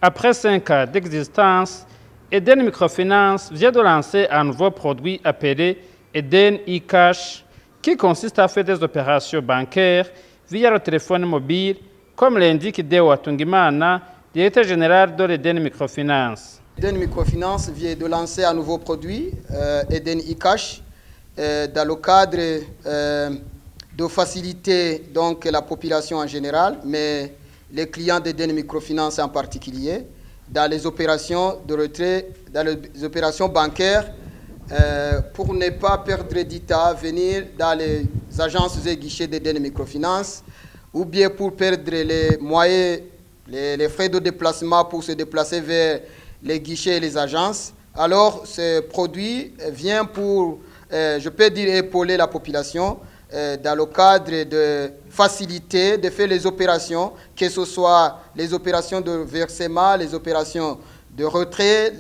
Après 5 ans d'existence, Eden Microfinance vient de lancer un nouveau produit appelé Eden eCash, qui consiste à faire des opérations bancaires via le téléphone mobile, comme l'indique Deo Atungimana, directeur général de l'Eden Microfinance. Eden Microfinance vient de lancer un nouveau produit, Eden eCash, dans le cadre de faciliter donc la population en général, mais les clients d'Eden Microfinance en particulier, dans les opérations de retrait, dans les opérations bancaires, pour ne pas perdre du temps, venir dans les agences et guichets d'Eden Microfinance, ou bien pour perdre les moyens, les frais de déplacement pour se déplacer vers les guichets et les agences. Alors, ce produit vient pour, je peux dire, épauler la population dans le cadre de faciliter, de faire les opérations, que ce soit les opérations de versement, les opérations de retrait,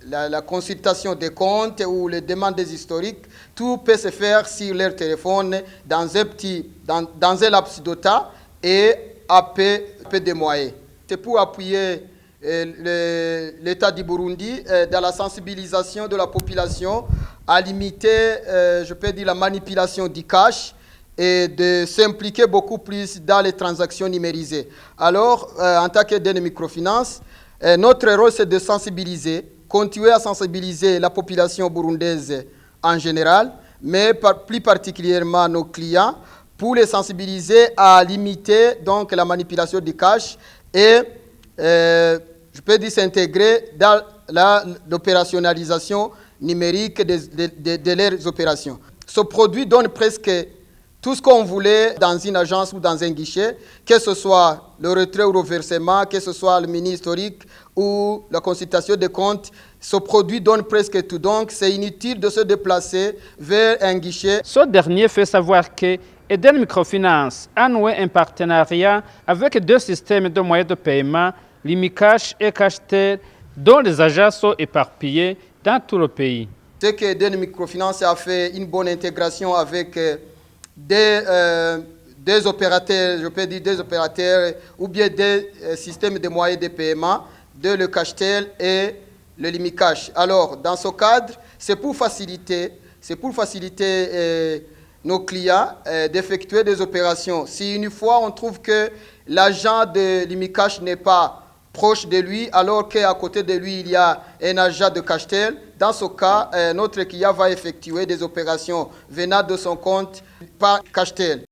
la consultation des comptes ou les demandes des historiques. Tout peut se faire sur leur téléphone dans un laps de temps et à peu de moyens. C'est pour appuyer l'État du Burundi dans la sensibilisation de la population à limiter, je peux dire, la manipulation du cash et de s'impliquer beaucoup plus dans les transactions numérisées. Alors, en tant qu'Eden Microfinance, notre rôle, c'est de sensibiliser, continuer à sensibiliser la population burundaise en général, mais plus particulièrement nos clients, pour les sensibiliser à limiter donc la manipulation du cash et je peux dire s'intégrer dans l'opérationnalisation numérique de leurs opérations. Ce produit donne presque tout ce qu'on voulait dans une agence ou dans un guichet, que ce soit le retrait ou le versement, que ce soit le mini historique ou la consultation des comptes. Ce produit donne presque tout. Donc, c'est inutile de se déplacer vers un guichet. Ce dernier fait savoir que Eden Microfinance a noué un partenariat avec 2 systèmes de moyens de paiement, l'Imicash et Cashtel, dont les agents sont éparpillés dans tout le pays. C'est que Eden Microfinance a fait une bonne intégration avec des opérateurs, je peux dire des opérateurs ou bien des systèmes de moyens de paiement, de le Cashtel et le Limicash. Alors, dans ce cadre, c'est pour faciliter nos clients d'effectuer des opérations. Si une fois on trouve que l'agent de Limicash n'est pas proche de lui, alors qu'à côté de lui, il y a un agent de Cashtel, dans ce cas, notre client va effectuer des opérations venant de son compte par Cashtel.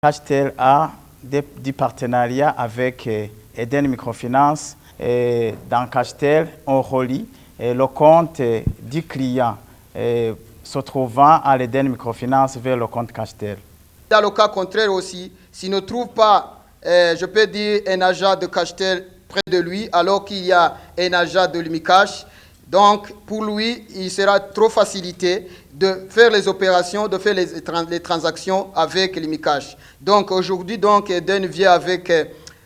Cashtel a des partenariats avec Eden Microfinance. Et dans Cashtel, on relie le compte du client se trouvant à l'Eden Microfinance vers le compte Cashtel. Dans le cas contraire aussi, s'il ne trouve pas, je peux dire, un agent de Cashtel près de lui, alors qu'il y a un agent de Limicash, donc pour lui, il sera trop facilité de faire les opérations, de faire les transactions avec Limicash. Donc aujourd'hui, Eden vient avec,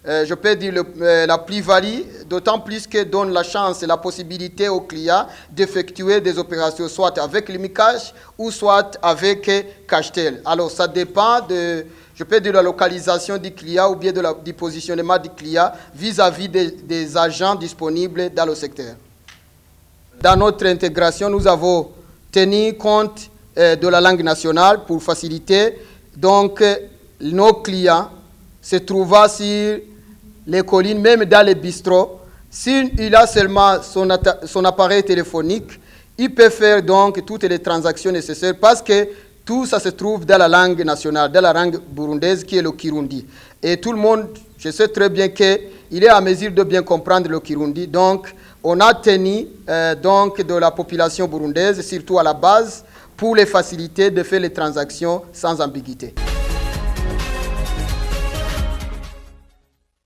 je peux dire, la plus-value, d'autant plus que donne la chance et la possibilité aux clients d'effectuer des opérations soit avec Limicash ou soit avec Cashtel. Alors ça dépend de, je peux dire, la localisation du client ou bien du positionnement du client vis-à-vis des agents disponibles dans le secteur. Dans notre intégration, nous avons tenu compte de la langue nationale pour faciliter donc nos clients se trouvant sur les collines, même dans les bistrots. S'il a seulement son appareil téléphonique, il peut faire donc toutes les transactions nécessaires parce que tout ça se trouve dans la langue nationale, dans la langue burundaise qui est le Kirundi. Et tout le monde, je sais très bien qu'il est à mesure de bien comprendre le Kirundi. Donc, on a tenu donc de la population burundaise, surtout à la base, pour les faciliter de faire les transactions sans ambiguïté.